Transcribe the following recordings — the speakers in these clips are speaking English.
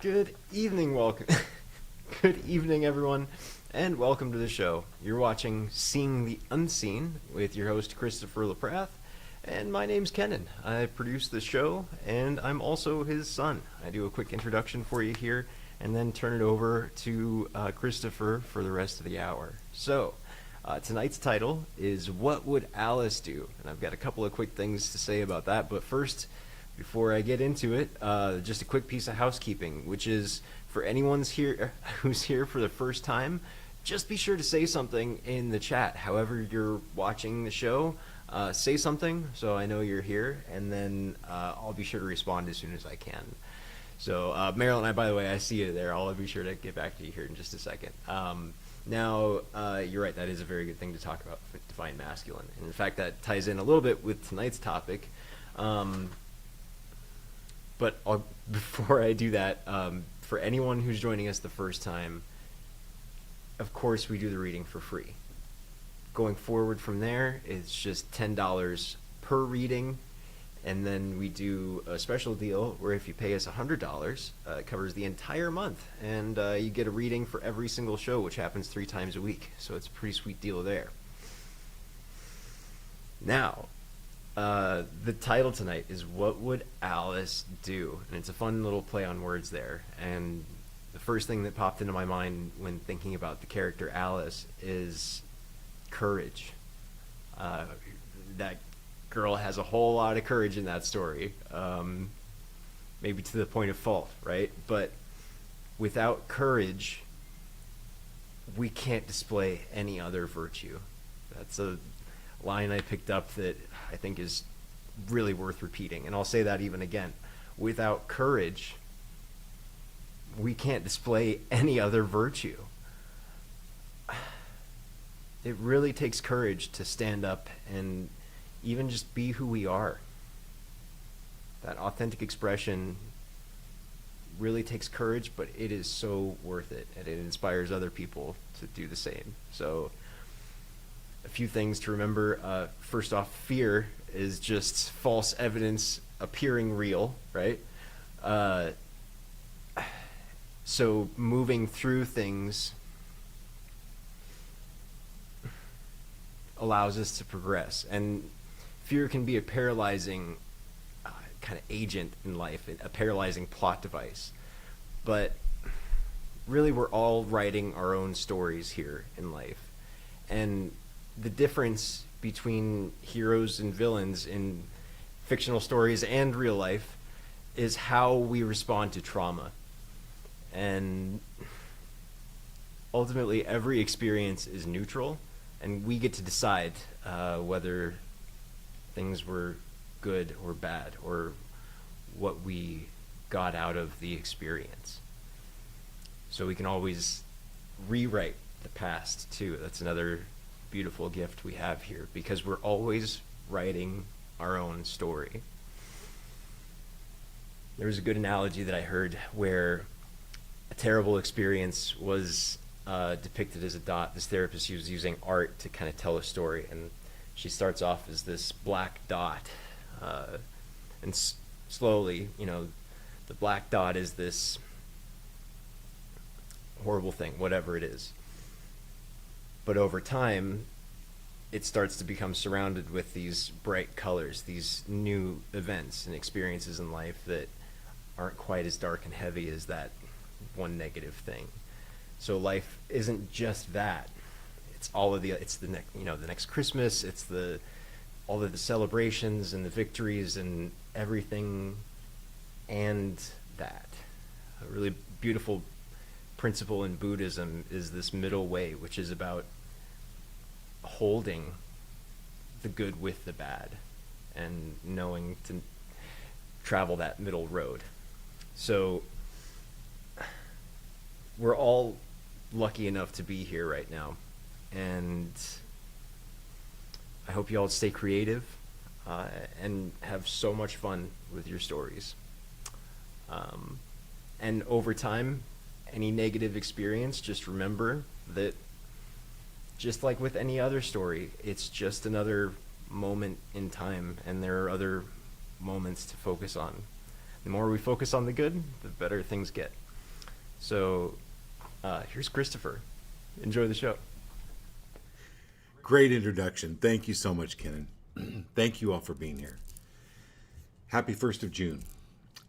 Good evening, welcome. Good evening, everyone, and welcome to the show. You're watching Seeing the Unseen with your host, Christopher LaPrath, and my name's Kenan. I produce the show, and I'm also his son. I do a quick introduction for you here, and then turn it over to Christopher for the rest of the hour. Tonight's title is What Would Alice Do? And I've got a couple of quick things to say about that, but first, before I get into it, just a quick piece of housekeeping, which is for anyone's here who's here for the first time, just be sure to say something in the chat. However you're watching the show, say something so I know you're here, and then I'll be sure to respond as soon as I can. So Marilyn, by the way, I see you there. I'll be sure to get back to you here in just a second. Now, you're right, that is a very good thing to talk about, Divine Masculine. And in fact, that ties in a little bit with tonight's topic. But before I do that, for anyone who's joining us the first time, of course we do the reading for free. Going forward from there, it's just $10 per reading, and then we do a special deal where if you pay us $100, it covers the entire month, and you get a reading for every single show, which happens 3 times a week. So it's a pretty sweet deal there. Now, the title tonight is What Would Alice Do? And it's a fun little play on words there. And the first thing that popped into my mind when thinking about the character Alice is courage. That girl has a whole lot of courage in that story. Maybe to the point of fault, right? But without courage, we can't display any other virtue. That's a line I picked up that I think is really worth repeating, and I'll say that even again. Without courage, we can't display any other virtue. It really takes courage to stand up and even just be who we are. That authentic expression really takes courage, but it is so worth it, and it inspires other people to do the same. So a few things to remember. First off, fear is just false evidence appearing real, right? So moving through things allows us to progress. And fear can be a paralyzing kind of agent in life, a paralyzing plot device. But really, we're all writing our own stories here in life. And the difference between heroes and villains in fictional stories and real life is how we respond to trauma. And ultimately, every experience is neutral, and we get to decide whether things were good or bad, or what we got out of the experience. So we can always rewrite the past, too. That's another beautiful gift we have here, because we're always writing our own story. There was a good analogy that I heard where a terrible experience was depicted as a dot. This therapist was using art to kind of tell a story, and she starts off as this black dot, and slowly, the black dot is this horrible thing, whatever it is. But over time, it starts to become surrounded with these bright colors, these new events and experiences in life that aren't quite as dark and heavy as that one negative thing. So life isn't just that. It's all of the next Christmas. It's all of the celebrations and the victories and everything, and that. A really beautiful principle in Buddhism is this middle way, which is about holding the good with the bad and knowing to travel that middle road. So we're all lucky enough to be here right now, and I hope you all stay creative and have so much fun with your stories. And over time, any negative experience, just remember that, just like with any other story, it's just another moment in time, and there are other moments to focus on. The more we focus on the good, the better things get. So here's Christopher. Enjoy the show. Great introduction. Thank you so much, Kenan. Thank you all for being here. Happy 1st of June.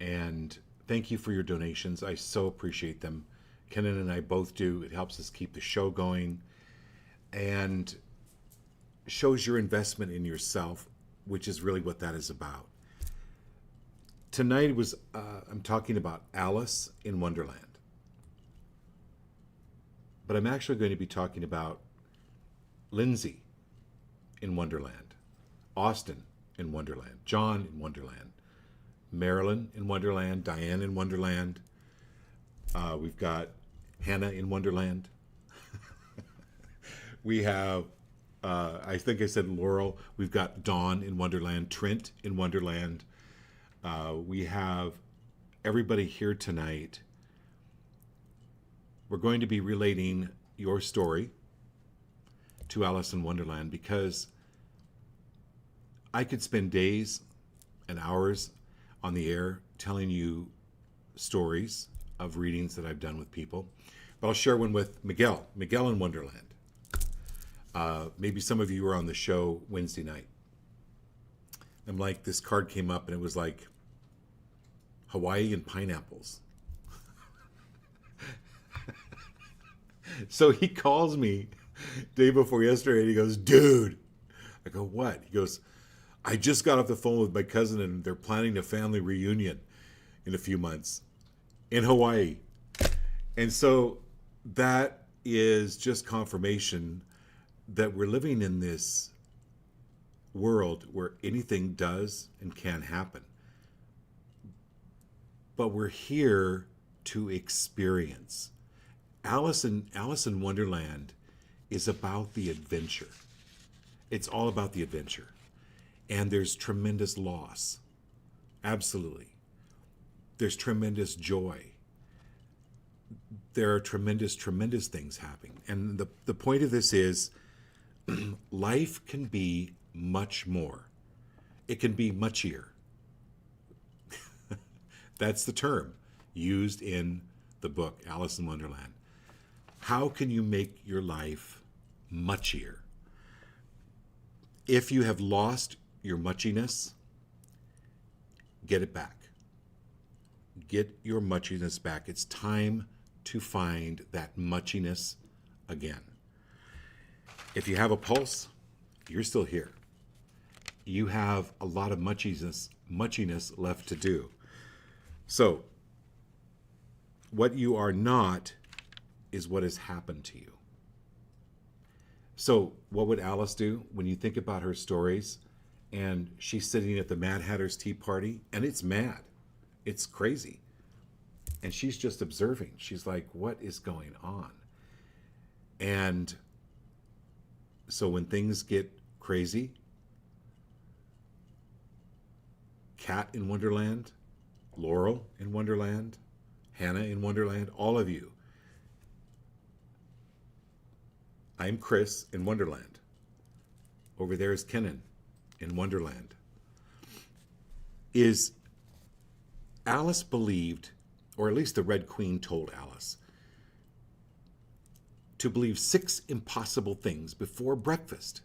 And thank you for your donations. I so appreciate them. Kenan and I both do. It helps us keep the show going and shows your investment in yourself, which is really what that is about. Tonight I'm talking about Alice in Wonderland. But I'm actually going to be talking about Lindsay in Wonderland, Austin in Wonderland, John in Wonderland, Marilyn in Wonderland, Diane in Wonderland. We've got Hannah in Wonderland. We have, I think I said Laurel. We've got Dawn in Wonderland, Trent in Wonderland. We have everybody here tonight. We're going to be relating your story to Alice in Wonderland because I could spend days and hours on the air telling you stories of readings that I've done with people. But I'll share one with Miguel in Wonderland. Maybe some of you were on the show Wednesday night. And like this card came up and it was like Hawaii and pineapples. So he calls me day before yesterday and he goes, dude. I go, what? He goes, I just got off the phone with my cousin and they're planning a family reunion in a few months in Hawaii. And so that is just confirmation that we're living in this world where anything does and can happen. But we're here to experience. Alice in Wonderland is about the adventure. It's all about the adventure. And there's tremendous loss. Absolutely. There's tremendous joy. There are tremendous things happening. And the point of this is life can be much more. It can be muchier. That's the term used in the book, Alice in Wonderland. How can you make your life muchier? If you have lost your muchiness, get it back. Get your muchiness back. It's time to find that muchiness again. If you have a pulse, you're still here. You have a lot of muchiness left to do. So, what you are not is what has happened to you. So, what would Alice do when you think about her stories? And she's sitting at the Mad Hatter's tea party, and it's mad. It's crazy. And she's just observing. She's like, what is going on? And so when things get crazy, Cat in Wonderland, Laurel in Wonderland, Hannah in Wonderland, all of you. I'm Chris in Wonderland. Over there is Kenan in Wonderland. Is Alice believed, or at least the Red Queen told Alice, to believe 6 impossible things before breakfast.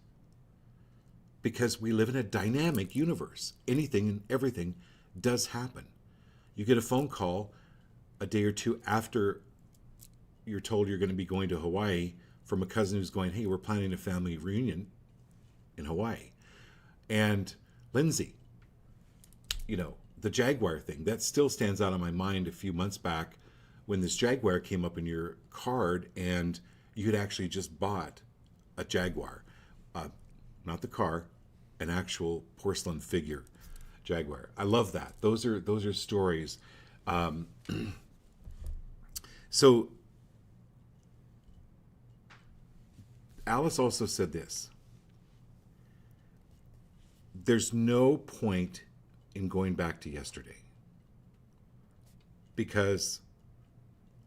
Because we live in a dynamic universe. Anything and everything does happen. You get a phone call a day or two after you're told you're going to be going to Hawaii from a cousin who's going, hey, we're planning a family reunion in Hawaii. And Lindsay, the Jaguar thing, that still stands out on my mind a few months back when this Jaguar came up in your card and you had actually just bought a Jaguar. Not the car, an actual porcelain figure Jaguar. I love that. Those are stories. So Alice also said this. There's no point in going back to yesterday because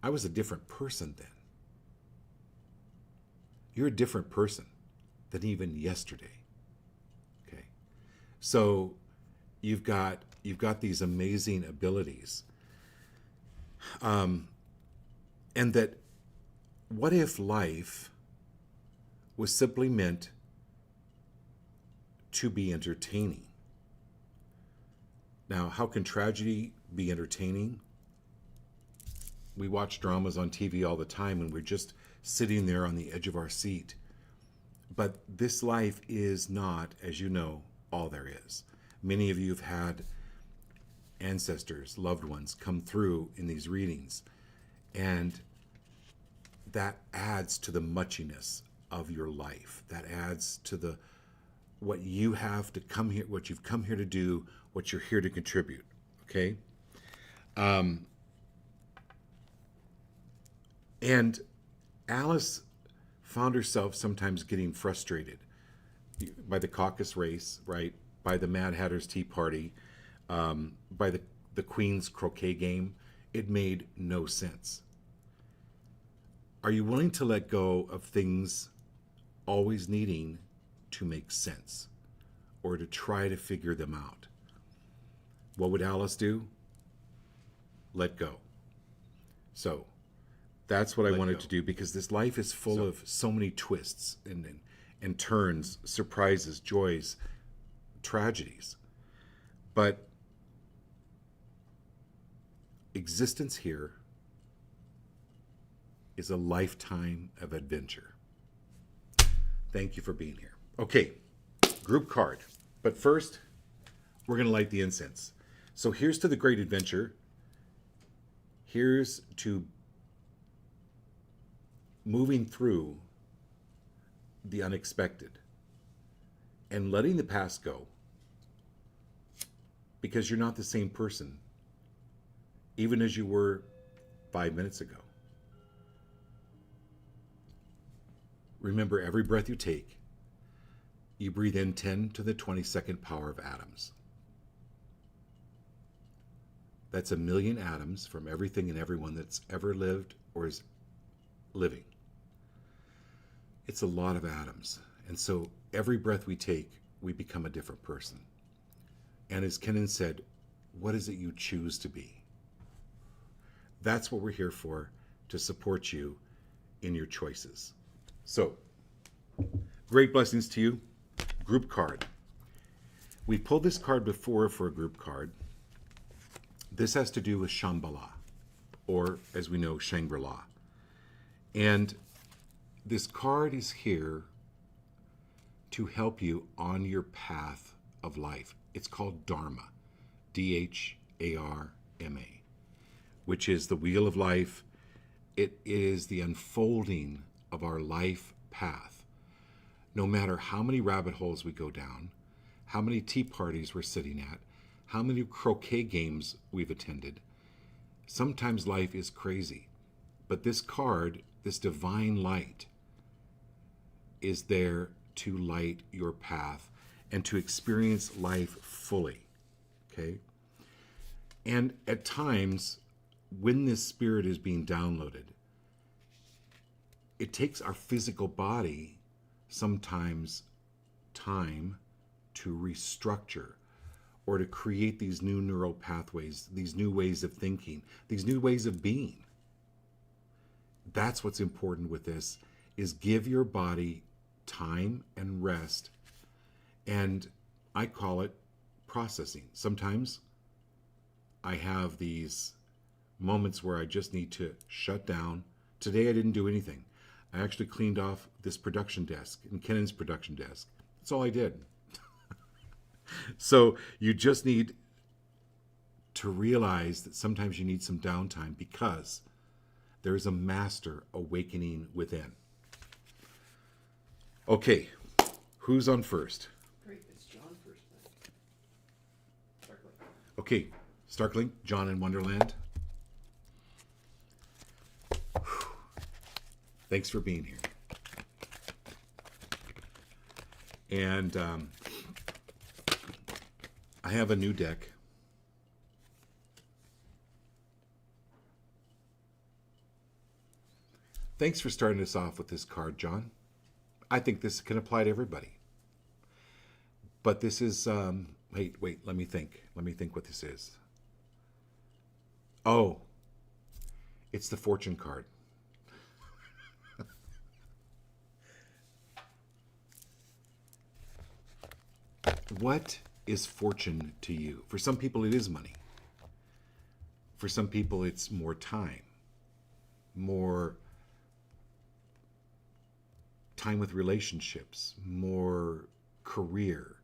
I was a different person then. You're a different person than even yesterday. Okay. So you've got these amazing abilities. And that what if life was simply meant to be entertaining? Now, how can tragedy be entertaining? We watch dramas on TV all the time and we're just sitting there on the edge of our seat. But this life is not, as you know, all there is. Many of you have had ancestors, loved ones come through in these readings, and that adds to the muchiness of your life. That adds to the what you have to come here, what you've come here to do, what you're here to contribute. Okay? And Alice found herself sometimes getting frustrated by the caucus race, right? By the Mad Hatter's Tea Party, by the Queen's croquet game. It made no sense. Are you willing to let go of things always needing to make sense or to try to figure them out? What would Alice do? Let go. So that's what I wanted to do, because this life is full of so many twists and turns, surprises, joys, tragedies. But existence here is a lifetime of adventure. Thank you for being here. Okay, group card. But first, we're going to light the incense. So here's to the great adventure. Here's to moving through the unexpected and letting the past go, because you're not the same person even as you were 5 minutes ago. Remember, every breath you take, you breathe in 10 to the 22nd power of atoms. That's 1 million atoms from everything and everyone that's ever lived or is living. It's a lot of atoms. And so every breath we take, we become a different person. And as Kenan said, what is it you choose to be? That's what we're here for, to support you in your choices. So, great blessings to you. Group card. We pulled this card before for a group card. This has to do with Shambhala, or as we know, Shangri-La. And this card is here to help you on your path of life. It's called Dharma, D-H-A-R-M-A, which is the wheel of life. It is the unfolding of our life path. No matter how many rabbit holes we go down, how many tea parties we're sitting at, how many croquet games we've attended, sometimes life is crazy. But this card, this divine light, is there to light your path and to experience life fully. Okay? And at times, when this spirit is being downloaded, it takes our physical body sometimes time to restructure or to create these new neural pathways, these new ways of thinking, these new ways of being. That's what's important with this, is give your body time and rest. And I call it processing. Sometimes I have these moments where I just need to shut down. Today I didn't do anything. I actually cleaned off this production desk and Kenan's production desk. That's all I did. So you just need to realize that sometimes you need some downtime, because there is a master awakening within. Okay, who's on first? Great, it's John first then. Okay, Starkling, John in Wonderland. Thanks for being here. And I have a new deck. Thanks for starting us off with this card, John. I think this can apply to everybody. But this is, wait, let me think. Let me think what this is. Oh, it's the fortune card. What is fortune to you? For some people, it is money. For some people, it's more time, more time with relationships, more career,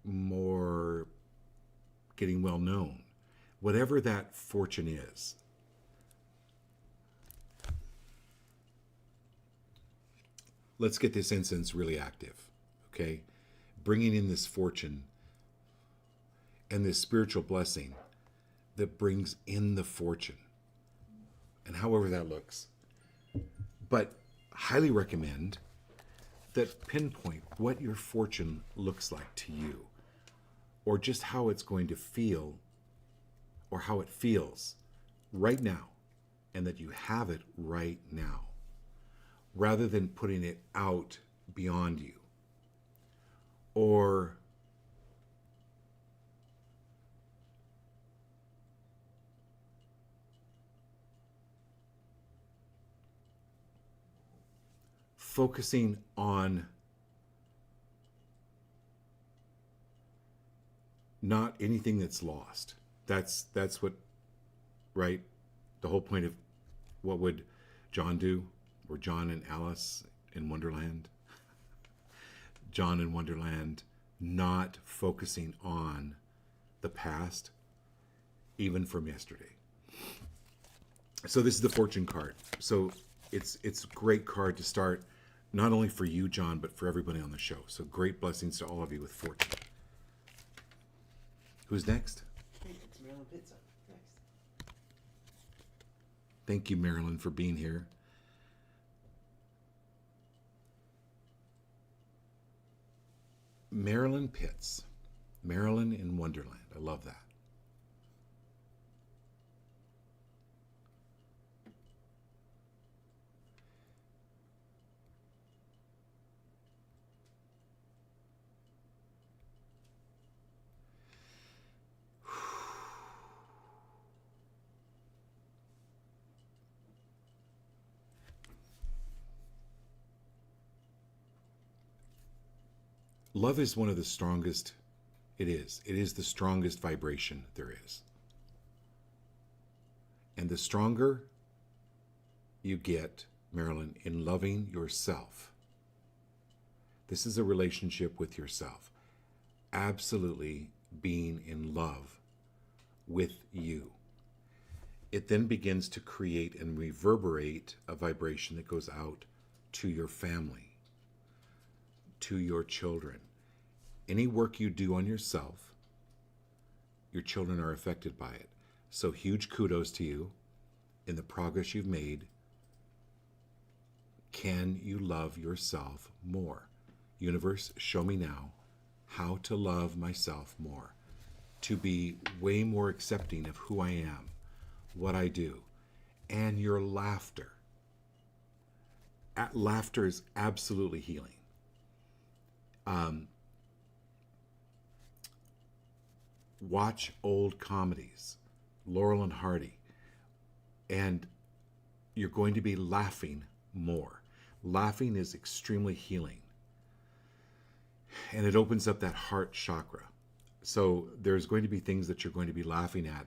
more getting well known. Whatever that fortune is, let's get this incense really active, okay? Bringing in this fortune and this spiritual blessing that brings in the fortune, and however that looks. But highly recommend that pinpoint what your fortune looks like to you, or just how it's going to feel, or how it feels right now, and that you have it right now, rather than putting it out beyond you, or focusing on not anything that's lost. That's what, right? The whole point of what would John do, or John and Alice in Wonderland. John in Wonderland, not focusing on the past, even from yesterday. So this is the fortune card. So it's a great card to start, not only for you, John, but for everybody on the show. So great blessings to all of you with fortune. Who's next? It's Marilyn Pizza. Next. Thank you, Marilyn, for being here. Marilyn Pitts. Marilyn in Wonderland. I love that. Love is one of the strongest, it is the strongest vibration there is. And the stronger you get, Marilyn, in loving yourself, this is a relationship with yourself, absolutely being in love with you. It then begins to create and reverberate a vibration that goes out to your family, to your children. Any work you do on yourself, your children are affected by it. So huge kudos to you in the progress you've made. Can you love yourself more? Universe, show me now how to love myself more, to be way more accepting of who I am, what I do, and your laughter. Laughter is absolutely healing. Watch old comedies, Laurel and Hardy, and you're going to be laughing more. Laughing is extremely healing, and it opens up that heart chakra. So there's going to be things that you're going to be laughing at,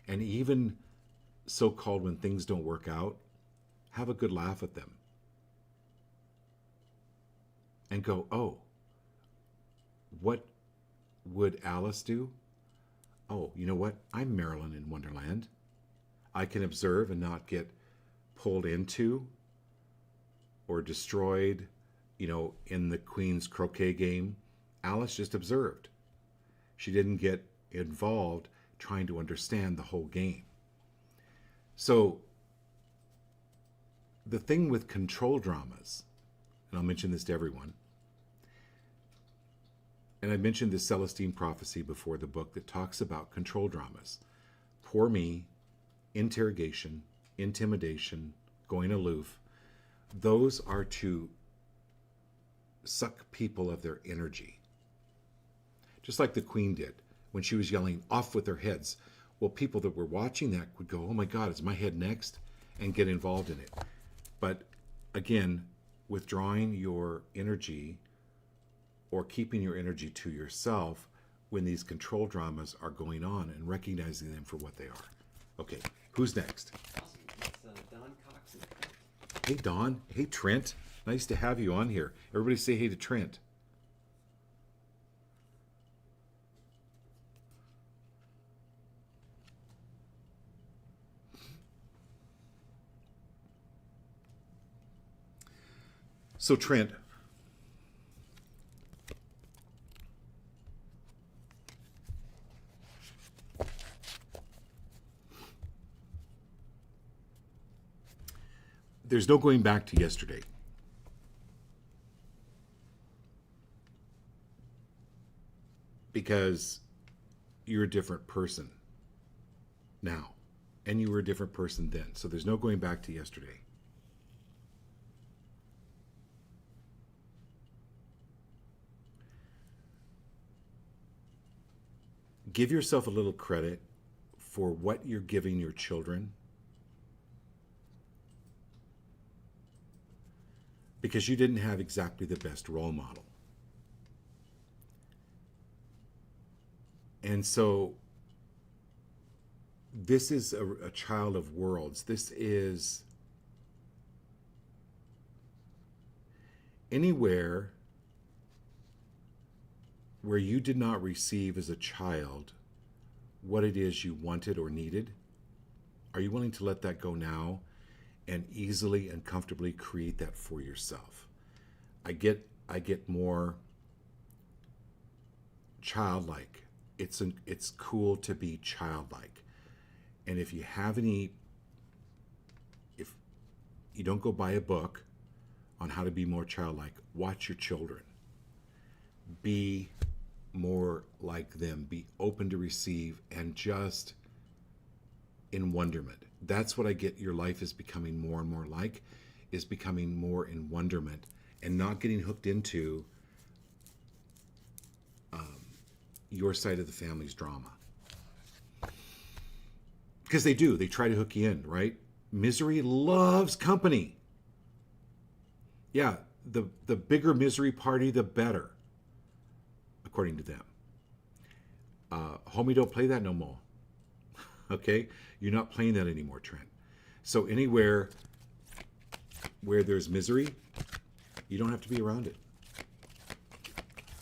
and even so-called when things don't work out, have a good laugh at them and go, oh, what would Alice do? Oh, you know what? I'm Marilyn in Wonderland. I can observe and not get pulled into or destroyed, in the Queen's croquet game. Alice just observed. She didn't get involved trying to understand the whole game. So the thing with control dramas, and I'll mention this to everyone, and I mentioned the Celestine prophecy before, the book that talks about control dramas. Poor me, interrogation, intimidation, going aloof. Those are to suck people of their energy. Just like the Queen did when she was yelling, off with their heads. Well, people that were watching that would go, oh my God, is my head next? And get involved in it. But again, withdrawing your energy or keeping your energy to yourself when these control dramas are going on and recognizing them for what they are. Okay, who's next? Awesome. It's Don Cox. Hey, Don. Hey, Trent. Nice to have you on here. Everybody say hey to Trent. So, Trent, there's no going back to yesterday. Because you're a different person now. And you were a different person then. So there's no going back to yesterday. Give yourself a little credit for what you're giving your children, because you didn't have exactly the best role model. And so this is a child of worlds. This is anywhere where you did not receive as a child what it is you wanted or needed. Are you willing to let that go now and easily and comfortably create that for yourself? I get more childlike. It's cool to be childlike. And if you don't go buy a book on how to be more childlike, watch your children. Be more like them. Be open to receive and just in wonderment. That's what I get your life is becoming more and more like, is becoming more in wonderment and not getting hooked into your side of the family's drama. Because they do. They try to hook you in, right? Misery loves company. Yeah, the bigger misery party, the better, according to them. Homie, don't play that no more. Okay? You're not playing that anymore, Trent. So anywhere where there's misery, you don't have to be around it.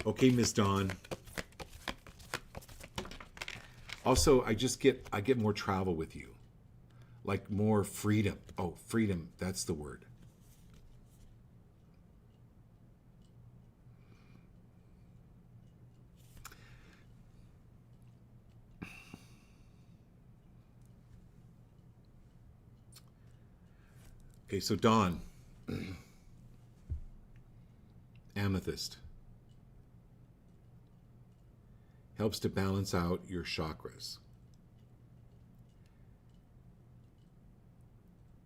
Okay, Miss Dawn. Also, I get more travel with you. Like more freedom. Oh, freedom, that's the word. Okay, so Dawn. Amethyst. Helps to balance out your chakras.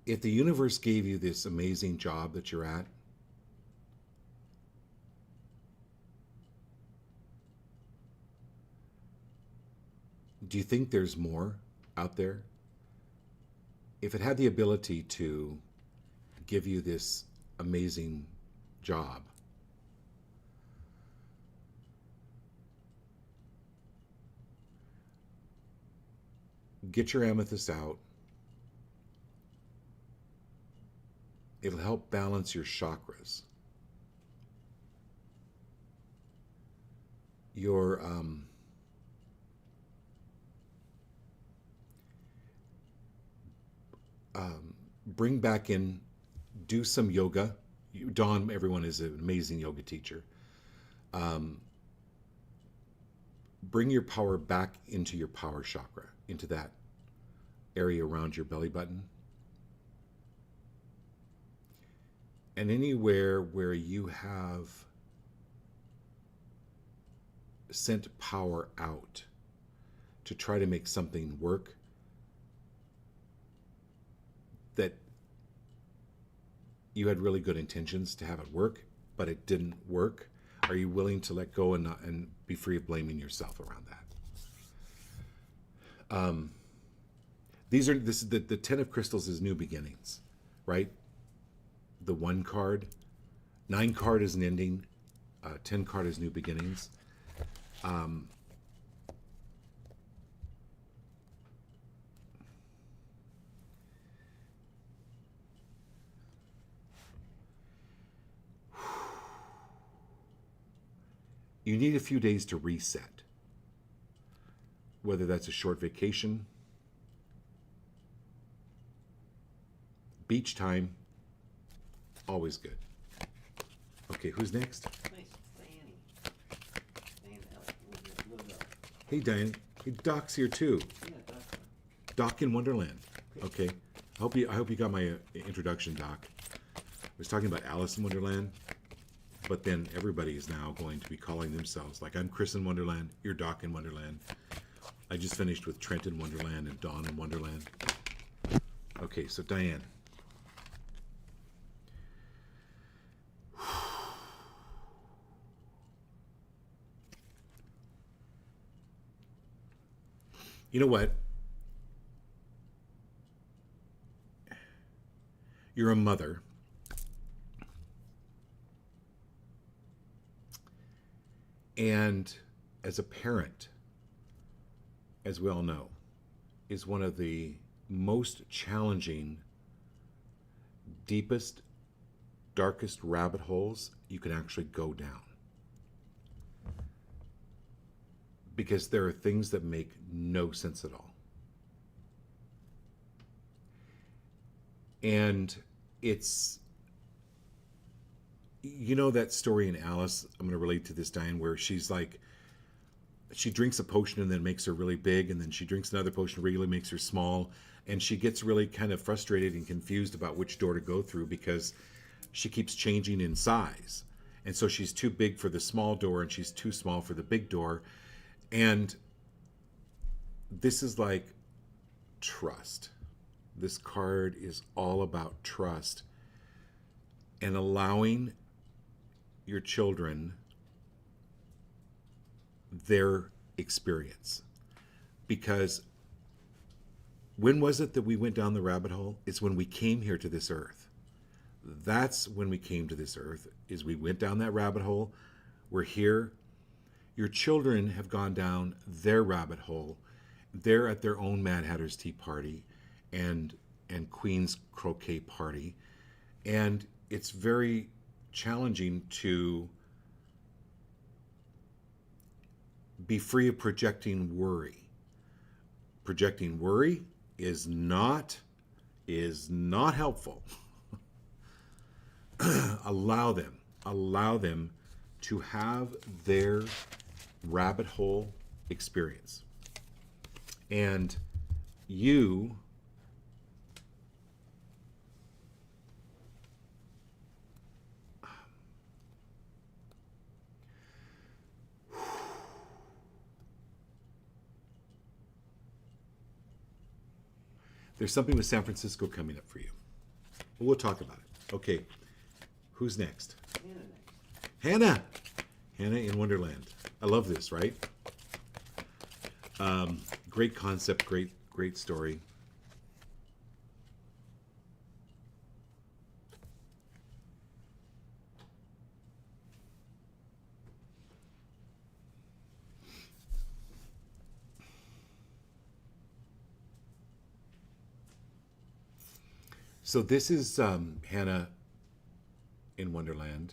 If the universe gave you this amazing job that you're at, do you think there's more out there? If it had the ability to give you this amazing job, get your amethyst out. It'll help balance your chakras. Your bring back in, do some yoga. Dawn, everyone is an amazing yoga teacher. Bring your power back into your power chakra, into that area around your belly button. And anywhere where you have sent power out to try to make something work that you had really good intentions to have it work, but it didn't work, are you willing to let go and be free of blaming yourself around that? The 10 of Crystals is new beginnings, right? The 1 card. 9 card is an ending. 10 card is New Beginnings. You need a few days to reset, whether that's a short vacation, beach time, always good. Okay, who's next? Nice. Diane. Diane, Hey, Diane. Hey, Doc's here too. yeah, Doc. Doc in Wonderland. Okay. I hope you got my introduction, Doc. I was talking about Alice in Wonderland, but then everybody is now going to be calling themselves, like, I'm Chris in Wonderland, you're Doc in Wonderland. I just finished with Trent in Wonderland and Dawn in Wonderland. Okay, so Diane. You know what? You're a mother. And as a parent, as we all know, is one of the most challenging, deepest, darkest rabbit holes you can actually go down. Because there are things that make no sense at all. And it's, you know, that story in Alice, I'm going to relate to this, Diane, where she's like, she drinks a potion and then makes her really big, and then she drinks another potion really makes her small, and she gets really kind of frustrated and confused about which door to go through because she keeps changing in size. And so she's too big for the small door and she's too small for the big door. And this is like trust. This card is all about trust and allowing your children their experience. Because when was it that we went down the rabbit hole? It's when we came here to this earth. That's when we came to this earth, is we went down that rabbit hole. We're here. Your children have gone down their rabbit hole. They're at their own Mad Hatter's Tea Party and Queen's Croquet Party. And it's very challenging to be free of projecting worry. Projecting worry is not helpful. Allow them to have their rabbit hole experience. And you there's something with San Francisco coming up for you. We'll talk about it. Okay. Who's next? Hannah. Hannah in Wonderland. I love this, right? Great concept, great story. So this is Hannah in Wonderland.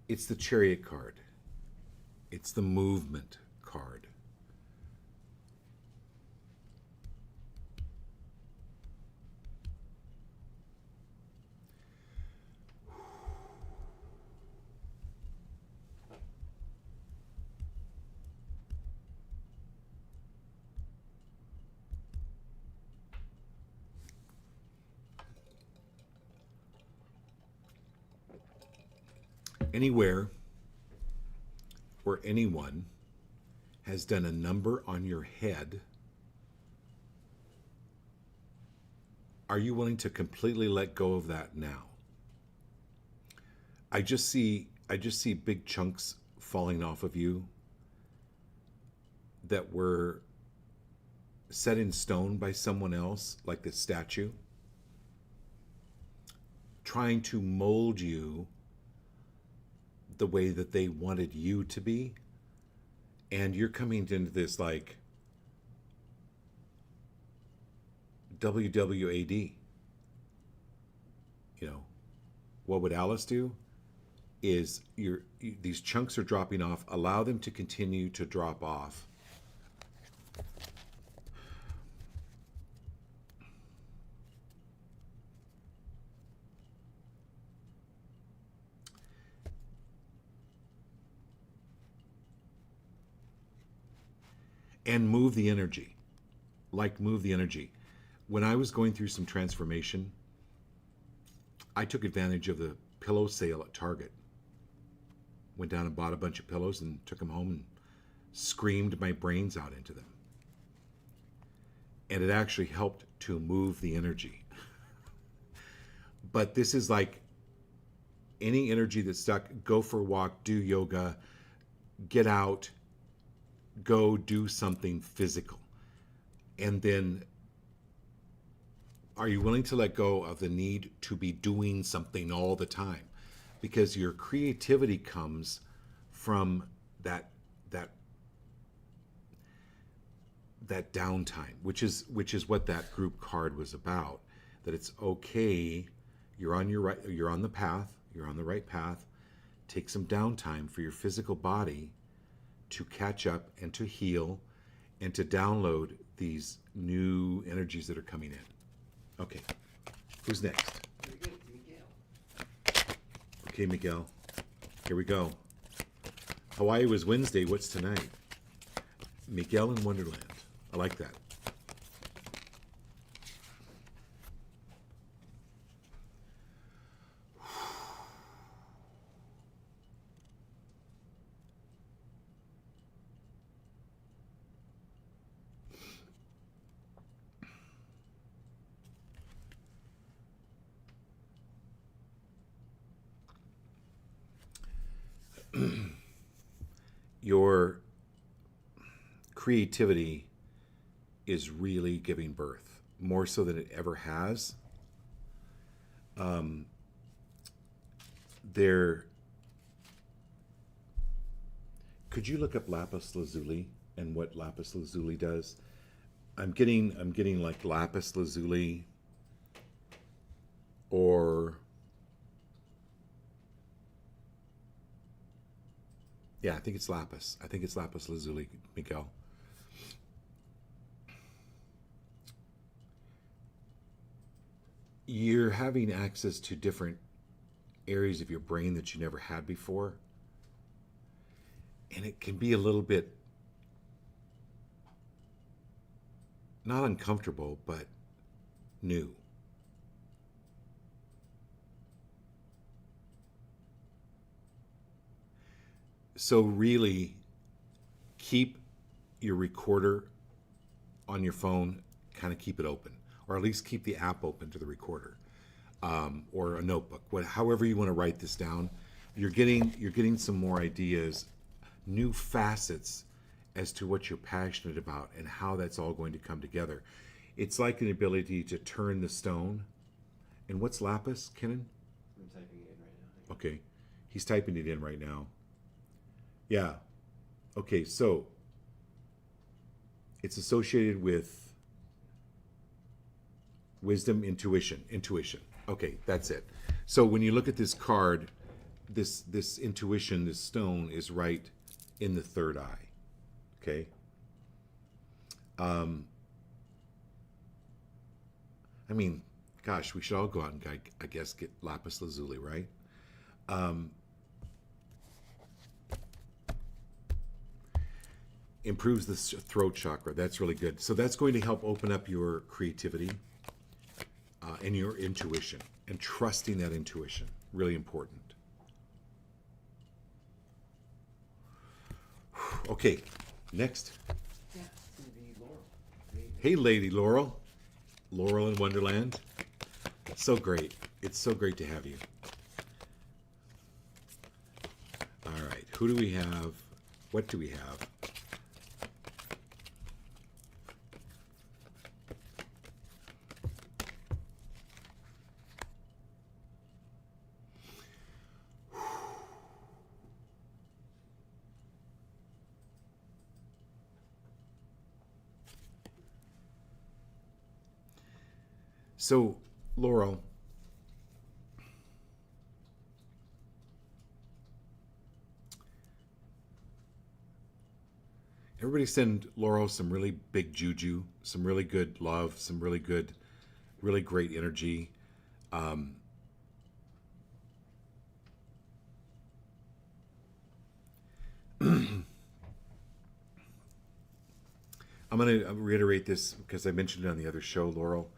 It's the Chariot card. It's the movement card. Anywhere where anyone has done a number on your head, are you willing to completely let go of that now? I just see big chunks falling off of you that were set in stone by someone else, like this statue, trying to mold you the way that they wanted you to be. And you're coming into this like WWAD. You know, what would Alice do? Is these chunks are dropping off, allow them to continue to drop off. And move the energy. Like move the energy. When I was going through some transformation, I took advantage of the pillow sale at Target. Went down and bought a bunch of pillows and took them home and screamed my brains out into them. And it actually helped to move the energy. But this is like any energy that's stuck, go for a walk, do yoga, get out, go do something physical. And then are you willing to let go of the need to be doing something all the time? Because your creativity comes from that downtime, which is what that group card was about. That it's okay, you're on the right path. Take some downtime for your physical body to catch up and to heal and to download these new energies that are coming in. Okay, who's next? Okay, Miguel, here we go. Hawaii was Wednesday, what's tonight? Miguel in Wonderland. I like that. Your creativity is really giving birth, more so than it ever has. Could you look up lapis lazuli and what lapis lazuli does? I'm getting like lapis lazuli or yeah, I think it's lapis. I think it's lapis lazuli, Miguel. You're having access to different areas of your brain that you never had before. And it can be a little bit not uncomfortable, but new. So really keep your recorder on your phone, kind of keep it open, or at least keep the app open to the recorder, or a notebook. However you want to write this down, you're getting some more ideas, new facets as to what you're passionate about and how that's all going to come together. It's like an ability to turn the stone. And what's lapis, Kenan? I'm typing it in right now. Okay, he's typing it in right now. Yeah. Okay, so it's associated with wisdom, intuition. Okay, that's it. So when you look at this card, this intuition, this stone is right in the third eye. Okay. I mean, gosh, we should all go out and I guess get lapis lazuli, right? Improves the throat chakra. That's really good. So that's going to help open up your creativity and your intuition, and trusting that intuition. Really important. Okay, next. Yeah, it's going to be Laurel. Hey, Lady Laurel. Laurel in Wonderland. So great. It's so great to have you. All right, who do we have? What do we have? So, Laurel, everybody send Laurel some really big juju, some really good love, some really good, really great energy. Um, I'm going to reiterate this because I mentioned it on the other show, Laurel.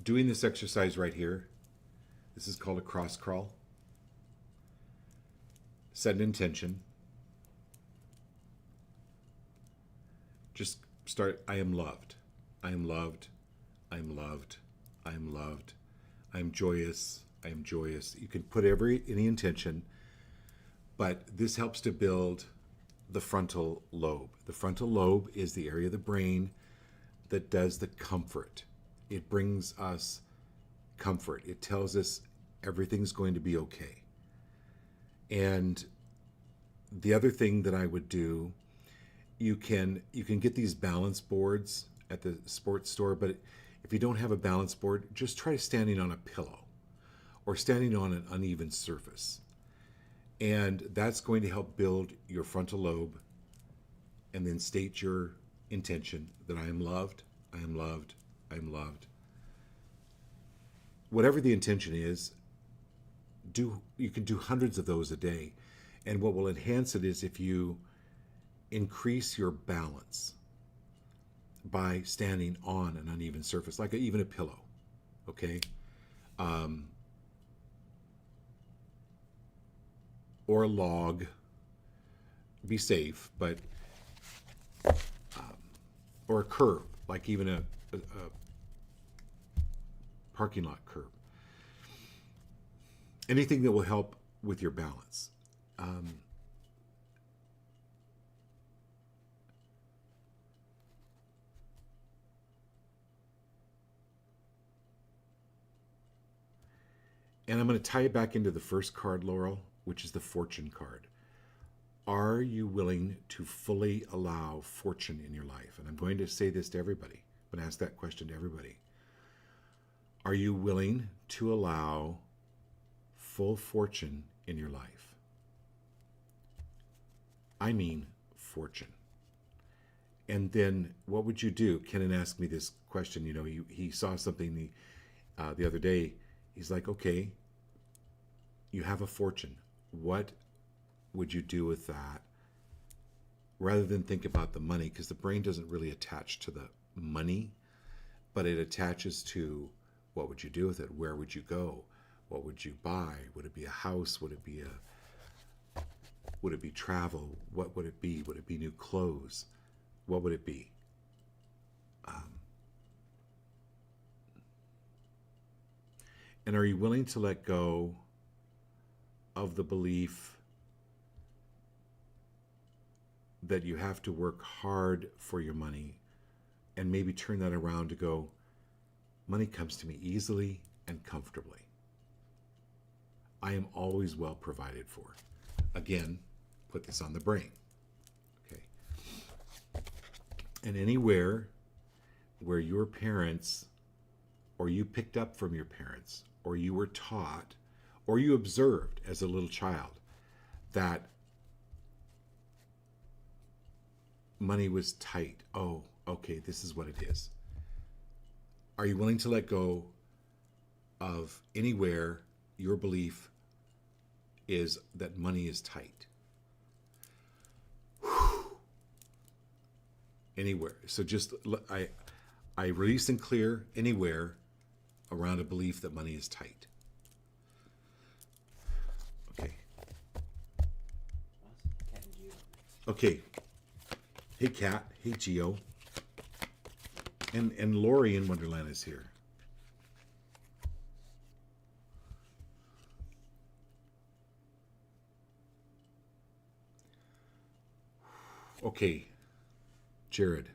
Doing this exercise right here, this is called a cross crawl. Set an intention. Just start, I am loved. I am loved. I am loved. I am loved. I am joyous. I am joyous. You can put any intention, but this helps to build the frontal lobe. The frontal lobe is the area of the brain that does the comfort. It brings us comfort. It tells us everything's going to be okay. And the other thing that I would do, you can get these balance boards at the sports store, but if you don't have a balance board, just try standing on a pillow or standing on an uneven surface. And that's going to help build your frontal lobe, and then state your intention that I am loved, I am loved, I am loved. Whatever the intention is, you can do hundreds of those a day. And what will enhance it is if you increase your balance by standing on an uneven surface, like even a pillow, okay? Or a log. Be safe, but or a curb, like even a parking lot curb. Anything that will help with your balance. And I'm going to tie it back into the first card, Laurel, which is the fortune card. Are you willing to fully allow fortune in your life? And I'm going to say this to everybody. I'm going to ask that question to everybody. Are you willing to allow full fortune in your life? I mean fortune. And then what would you do? Kenan asked me this question. You know, he saw something the other day. He's like, okay, you have a fortune. What would you do with that? Rather than think about the money, because the brain doesn't really attach to the money, but it attaches to what would you do with it? Where would you go? What would you buy? Would it be a house? Would it be travel? What would it be? Would it be new clothes? What would it be? And are you willing to let go of the belief that you have to work hard for your money, and maybe turn that around to go, money comes to me easily and comfortably. I am always well provided for. Again, put this on the brain. Okay. And anywhere where your parents, or you picked up from your parents, or you were taught, or you observed as a little child that money was tight. Oh, okay, this is what it is. Are you willing to let go of anywhere your belief is that money is tight? Anywhere. So just, I release and clear anywhere around a belief that money is tight. Okay. Okay. Hey, Kat. Hey, Geo. And Lori in Wonderland is here. Okay, Jared.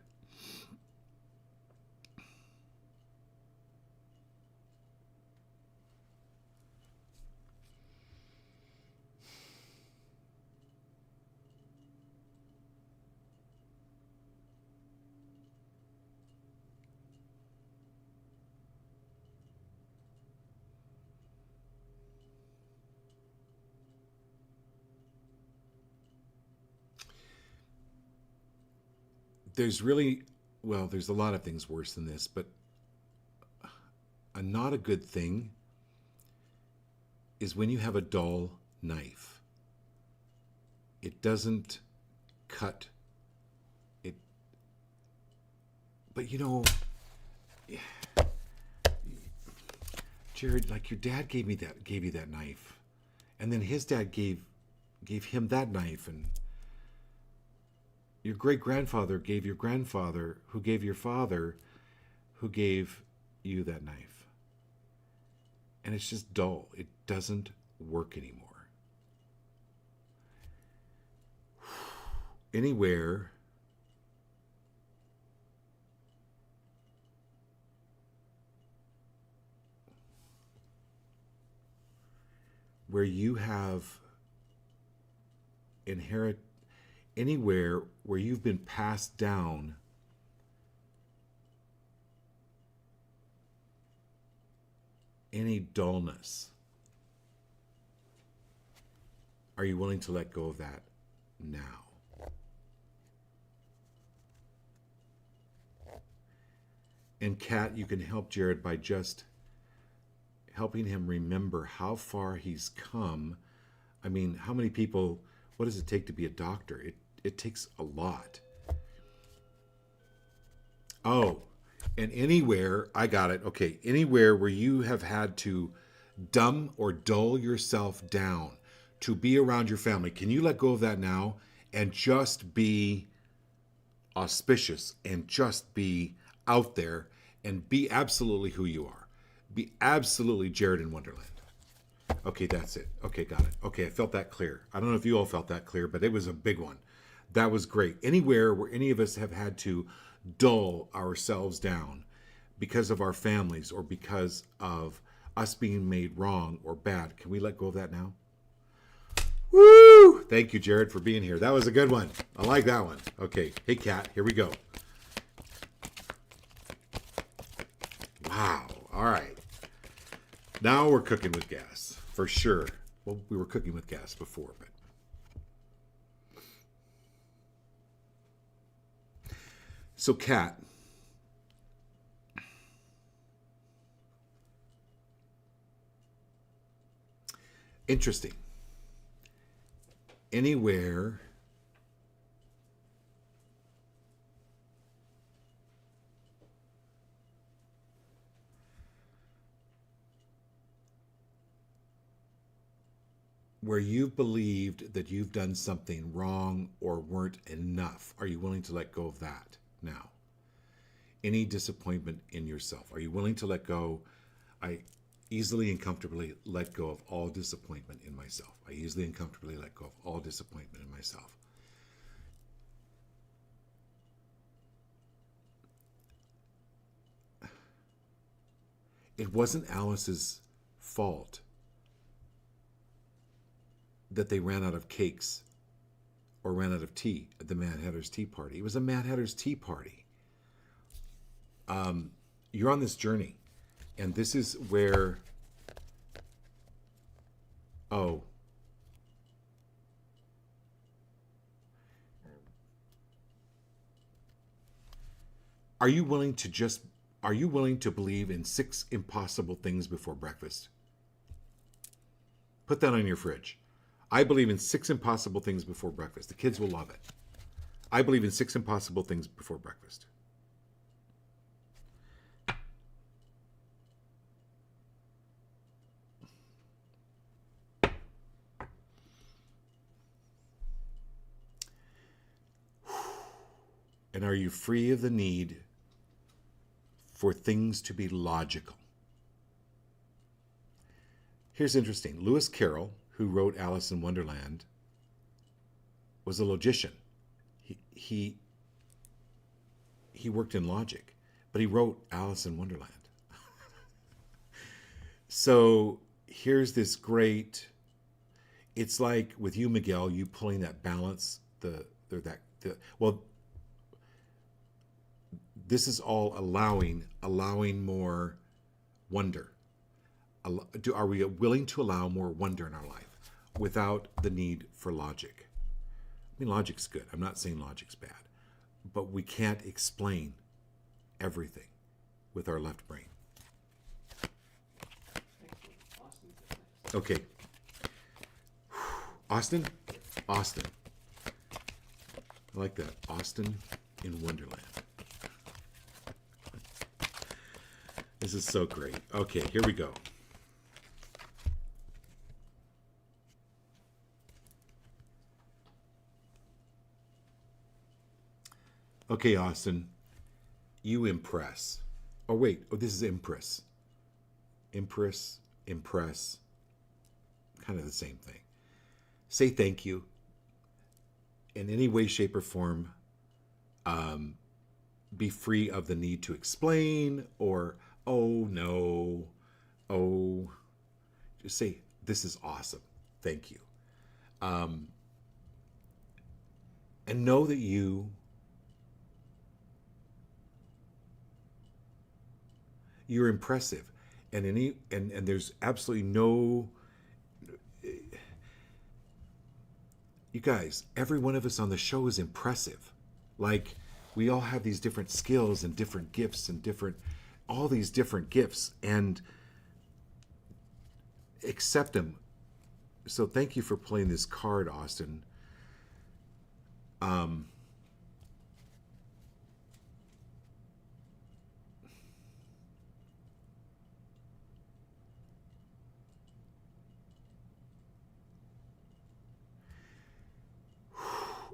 there's really, well, there's a lot of things worse than this, but not a good thing is when you have a dull knife. It doesn't cut it, but Jared, like your dad gave you that knife, and then his dad gave him that knife, and your great grandfather gave your grandfather, who gave your father, who gave you that knife. And it's just dull. It doesn't work anymore. Anywhere where you have anywhere where you've been passed down any dullness, are you willing to let go of that now? And Kat, you can help Jared by just helping him remember how far he's come. I mean, how many people, what does it take to be a doctor? It takes a lot. Oh, and anywhere, I got it. Okay, anywhere where you have had to dumb or dull yourself down to be around your family, can you let go of that now and just be auspicious and just be out there and be absolutely who you are? Be absolutely Jared in Wonderland. Okay, that's it. Okay, got it. Okay, I felt that clear. I don't know if you all felt that clear, but it was a big one. That was great. Anywhere where any of us have had to dull ourselves down because of our families or because of us being made wrong or bad, can we let go of that now? Woo! Thank you, Jared, for being here. That was a good one. I like that one. Okay, hey, Kat, here we go. Wow. All right. Now we're cooking with gas, for sure. Well, we were cooking with gas before, but. So, Kat, interesting. Anywhere where you've believed that you've done something wrong or weren't enough, are you willing to let go of that now? Any disappointment in yourself, are you willing to let go? I easily and comfortably let go of all disappointment in myself. I easily and comfortably let go of all disappointment in myself. It wasn't Alice's fault that they ran out of cakes or ran out of tea at the Mad Hatter's Tea Party. It was a Mad Hatter's Tea Party. You're on this journey, and this is where, are you willing to believe in 6 impossible things before breakfast? Put that on your fridge. I believe in 6 impossible things before breakfast. The kids will love it. I believe in 6 impossible things before breakfast. And are you free of the need for things to be logical? Here's interesting. Lewis Carroll, who wrote Alice in Wonderland, was a logician. He worked in logic, but he wrote Alice in Wonderland. So here's this great, it's like with you, Miguel, you pulling that balance, this is all allowing more wonder. Are we willing to allow more wonder in our life without the need for logic? I mean, logic's good. I'm not saying logic's bad. but we can't explain everything with our left brain. Okay. Austin? Austin. I like that. Austin in Wonderland. This is so great. Okay, here we go. Okay, Austin, you impress. Oh, wait. Oh, this is impress. Impress, impress. Kind of the same thing. Say thank you in any way, shape, or form. Be free of the need to explain or, oh, no. Oh, just say, this is awesome. Thank you. And know that you're impressive, and there's absolutely no. You guys, every one of us on the show is impressive. Like, we all have these different skills and different gifts and all these different gifts, and accept them. So thank you for playing this card, Austin.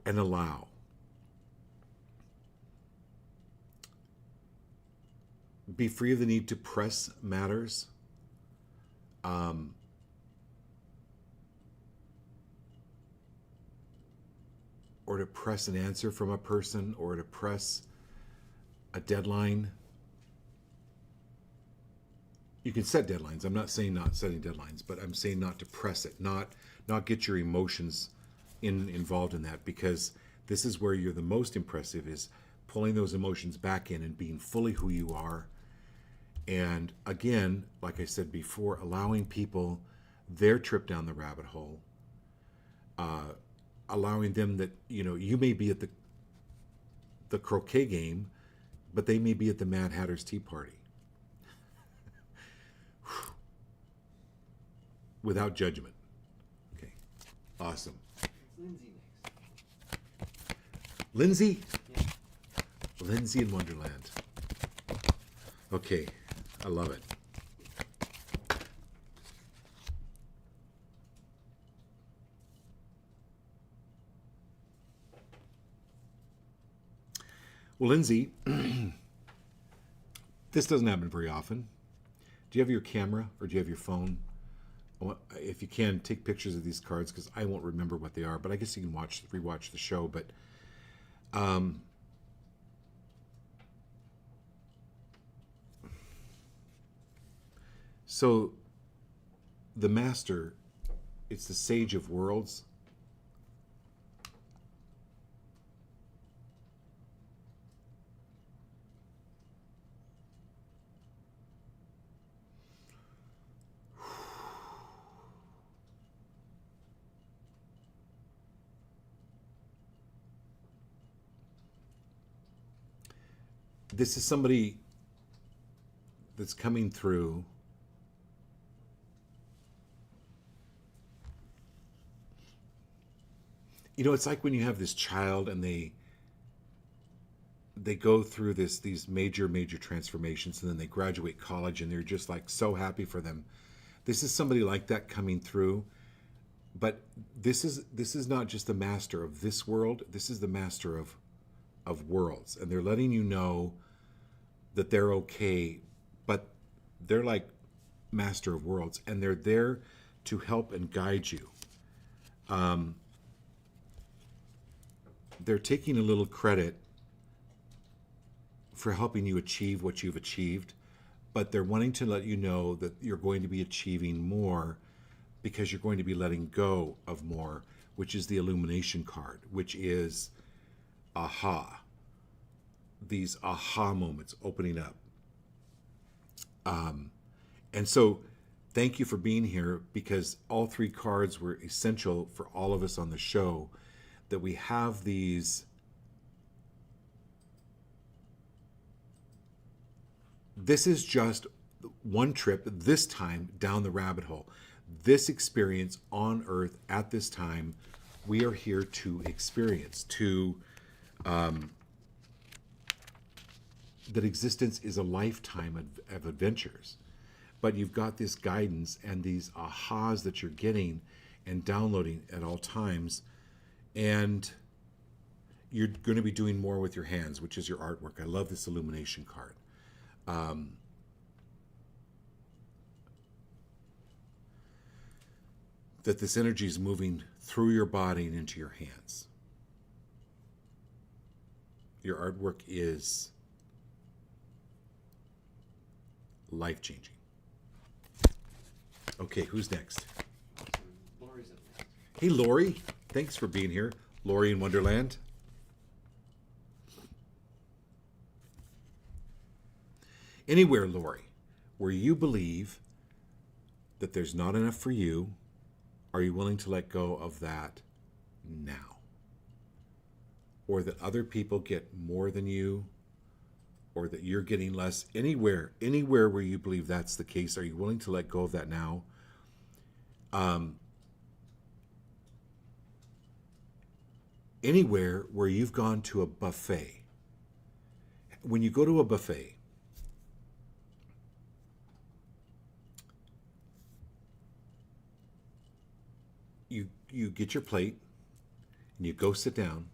And allow. Be free of the need to press matters. Or to press an answer from a person, or to press a deadline. You can set deadlines. I'm not saying not setting deadlines, but I'm saying not to press it, not get your emotions involved in that, because this is where you're the most impressive, is pulling those emotions back in and being fully who you are. And again, like I said before, allowing people their trip down the rabbit hole, allowing them that, you may be at the croquet game, but they may be at the Mad Hatter's Tea Party. Without judgment. Okay. Awesome. Lindsay next. Lindsay? Yeah. Lindsay in Wonderland. Okay. I love it. Well, Lindsay, this doesn't happen very often. Do you have your camera or do you have your phone? If you can, take pictures of these cards, because I won't remember what they are, but I guess you can rewatch the show. But so the Master, it's the Sage of Worlds. This is somebody that's coming through. It's like when you have this child and they go through these major transformations, and then they graduate college and they're just like so happy for them. This is somebody like that coming through. But this is not just the Master of this world. This is the Master of worlds, and they're letting you know that they're okay, but they're like Master of Worlds, and they're there to help and guide you. They're taking a little credit for helping you achieve what you've achieved, but they're wanting to let you know that you're going to be achieving more, because you're going to be letting go of more, which is the Illumination card, which is aha. These aha moments opening up. And so thank you for being here, because all three cards were essential for all of us on the show, that we have these This is just one trip, this time down the rabbit hole. This experience on Earth at this time, we are here to experience, that existence is a lifetime of adventures. But you've got this guidance and these ahas that you're getting and downloading at all times. And you're going to be doing more with your hands, which is your artwork. I love this illumination card. That this energy is moving through your body and into your hands. Your artwork is life-changing. Okay, who's next? Lori's up next. Hey, Lori. Thanks for being here. Lori in Wonderland. Anywhere, Lori, where you believe that there's not enough for you, are you willing to let go of that now? Or that other people get more than you, or that you're getting less? Anywhere where you believe that's the case, are you willing to let go of that now? Anywhere where you've gone to a buffet. When you go to a buffet, you get your plate and you go sit down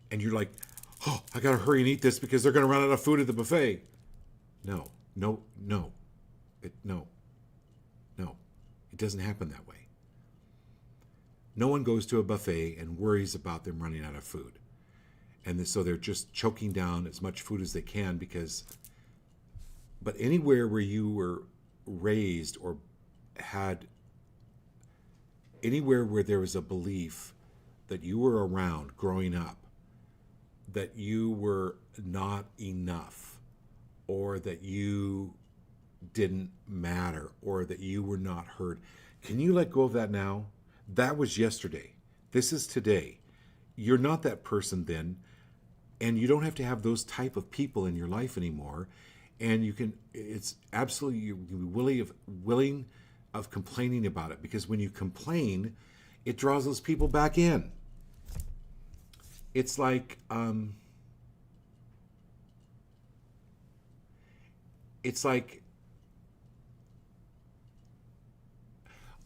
and you're like, oh, I gotta hurry and eat this because they're gonna run out of food at the buffet. No. It doesn't happen that way. No one goes to a buffet and worries about them running out of food. And so they're just choking down as much food as they can but anywhere where you were raised or had, anywhere where there was a belief that you were around growing up, that you were not enough, or that you didn't matter, or that you were not heard. Can you let go of that now? That was yesterday. This is today. You're not that person then, and you don't have to have those type of people in your life anymore. And you can, it's absolutely, you're willing of complaining about it, because when you complain, it draws those people back in. It's like,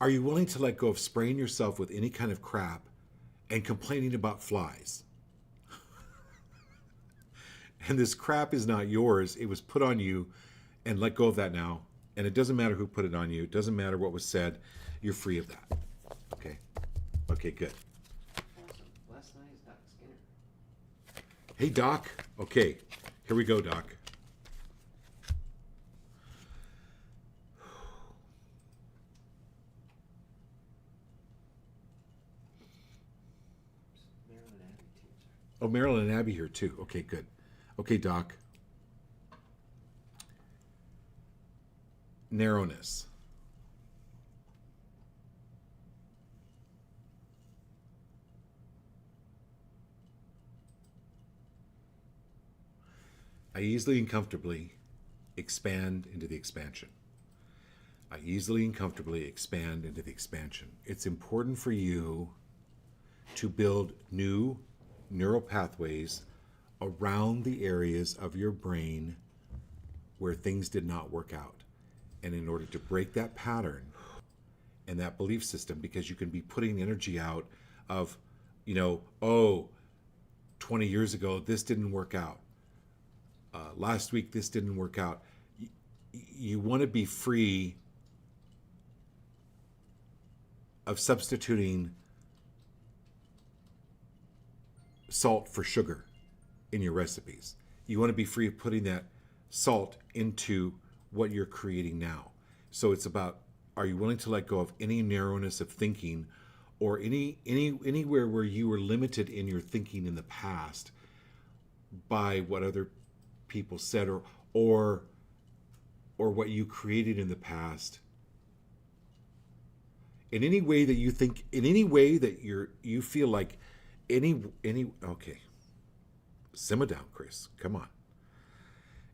are you willing to let go of spraying yourself with any kind of crap and complaining about flies? And this crap is not yours. It was put on you, and let go of that now. And it doesn't matter who put it on you. It doesn't matter what was said. You're free of that. Okay? Okay, good. Awesome. Last night is Doc Skinner. Hey, Doc. Okay, here we go, Doc. Marilyn and Abby too, sir. Oh, Marilyn and Abby here too. Okay, good. Okay, Doc. Narrowness. I easily and comfortably expand into the expansion. I easily and comfortably expand into the expansion. It's important for you to build new neural pathways around the areas of your brain where things did not work out. And in order to break that pattern and that belief system, because you can be putting energy out of, 20 years ago, this didn't work out. Last week, this didn't work out. You want to be free of substituting salt for sugar in your recipes. You want to be free of putting that salt into what you're creating now. So it's about, are you willing to let go of any narrowness of thinking, or anywhere where you were limited in your thinking in the past by what other people said, or what you created in the past, in any way that you think, in any way that you feel like any okay, simmer down, Chris, come on.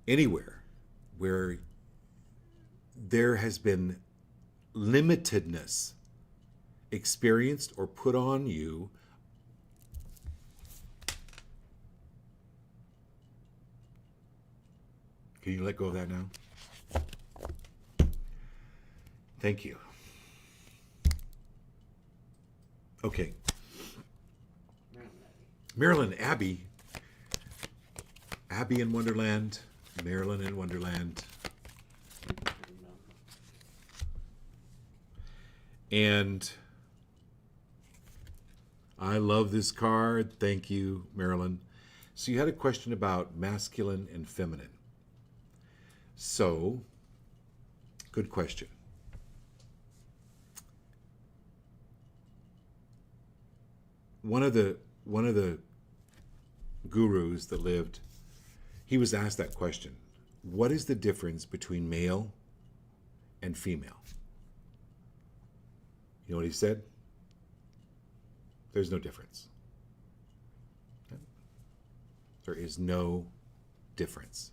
Anywhere where there has been limitedness experienced or put on you, can you let go of that now? Thank you. Okay. Marilyn, Abby in Wonderland, Marilyn in Wonderland. And I love this card. Thank you, Marilyn. So you had a question about masculine and feminine. So, good question. One of the gurus that lived, he was asked that question. What is the difference between male and female? You know what he said? There's no difference. There is no difference.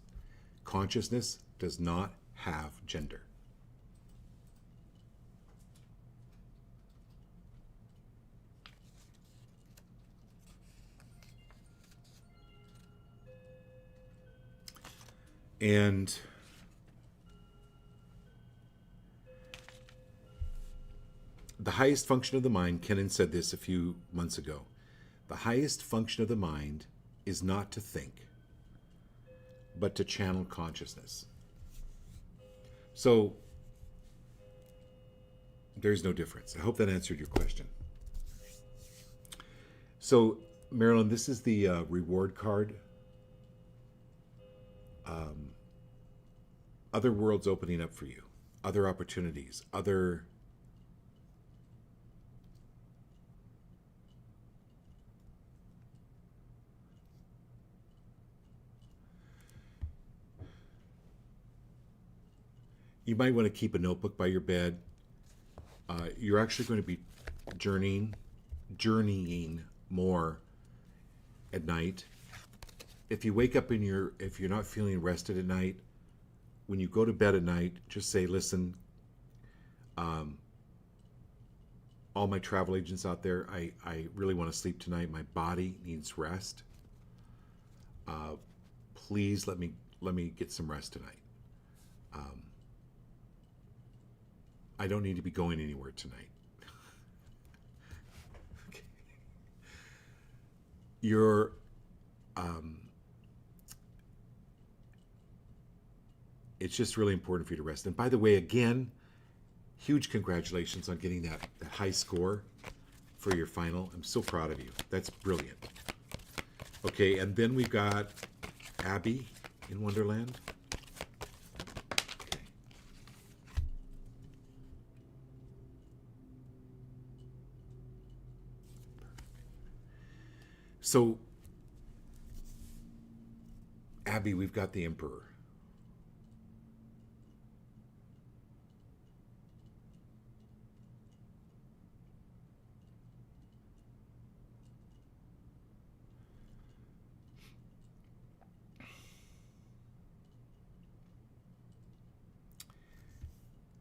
Consciousness does not have gender. And the highest function of the mind, Kennan said this a few months ago, the highest function of the mind is not to think, but to channel consciousness. So there's no difference. I hope that answered your question. So Marilyn, this is the reward card. Other worlds opening up for you, other opportunities, other you might want to keep a notebook by your bed. You're actually going to be journeying more at night. If you wake up if you're not feeling rested at night, when you go to bed at night, just say, listen, all my travel agents out there, I really want to sleep tonight. My body needs rest. Please let me get some rest tonight. I don't need to be going anywhere tonight. Okay. You're it's just really important for you to rest. And by the way, again, huge congratulations on getting that high score for your final. I'm so proud of you. That's brilliant. Okay, and then we've got Abby in Wonderland. Okay. So, Abby, we've got the Emperor.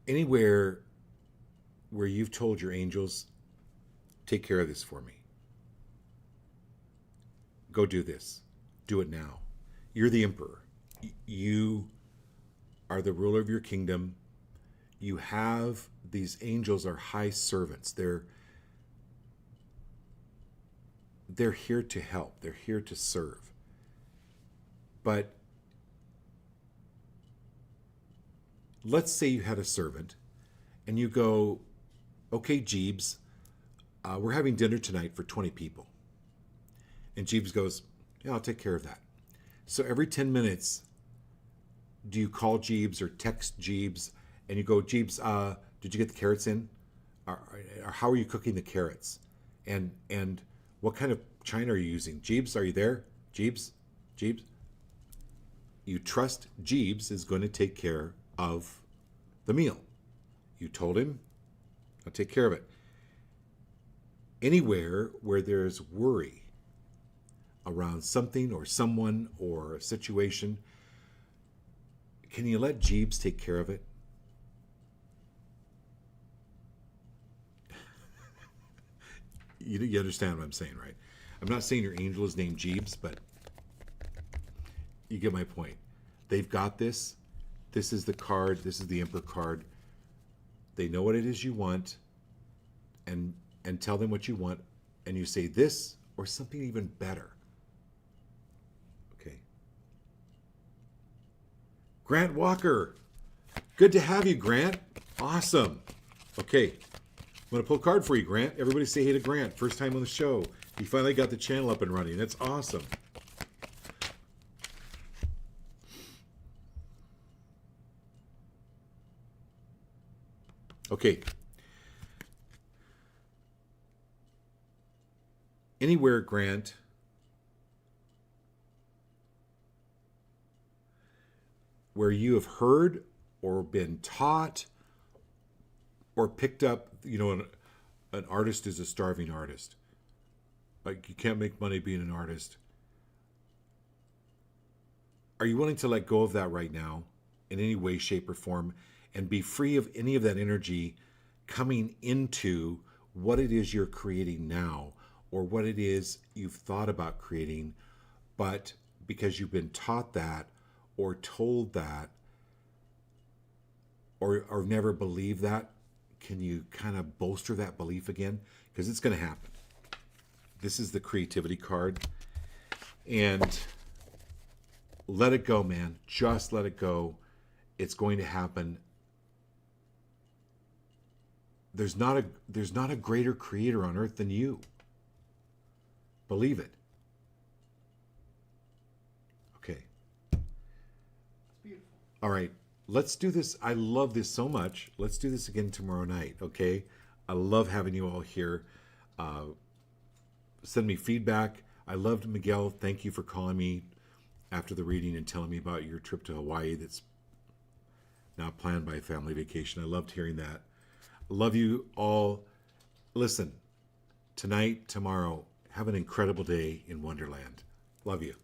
Anywhere where you've told your angels, take care of this for me. Go do this. Do it now. You're the emperor. You are the ruler of your kingdom. You have these angels are high servants. They're here to help. They're here to serve. But let's say you had a servant and you go, okay, Jeeves, we're having dinner tonight for 20 people. And Jeeves goes, yeah, I'll take care of that. So every 10 minutes, do you call Jeeves or text Jeeves and you go, Jeeves, did you get the carrots in? Or how are you cooking the carrots? And what kind of china are you using? Jeeves, are you there? Jeeves? You trust Jeeves is going to take care of the meal. You told him, I'll take care of it. Anywhere where there's worry around something or someone or a situation, Can you let Jeeves take care of it? You understand what I'm saying, right? I'm not saying your angel is named Jeeves, but you get my point. They've got this. This is the card. This is the Emperor card. They know what it is you want, and tell them what you want, and you say this or something even better. Okay. Grant Walker. Good to have you, Grant. Awesome. Okay. I'm going to pull a card for you, Grant. Everybody say hey to Grant. First time on the show. He finally got the channel up and running. That's awesome. Okay. Anywhere, Grant, where you have heard or been taught or picked up, an artist is a starving artist. Like, you can't make money being an artist. Are you willing to let go of that right now in any way, shape, or form and be free of any of that energy coming into what it is you're creating now or what it is you've thought about creating, but because you've been taught that or told that or never believed that, can you kind of bolster that belief again? Because it's going to happen. This is the creativity card. And let it go, man. Just let it go. It's going to happen. There's not a greater creator on earth than you. Believe it. Okay. Beautiful. All right. Let's do this. I love this so much. Let's do this again tomorrow night, okay? I love having you all here. Send me feedback. I loved Miguel. Thank you for calling me after the reading and telling me about your trip to Hawaii that's now planned by a family vacation. I loved hearing that. Love you all. Listen, tonight, tomorrow, have an incredible day in Wonderland. Love you.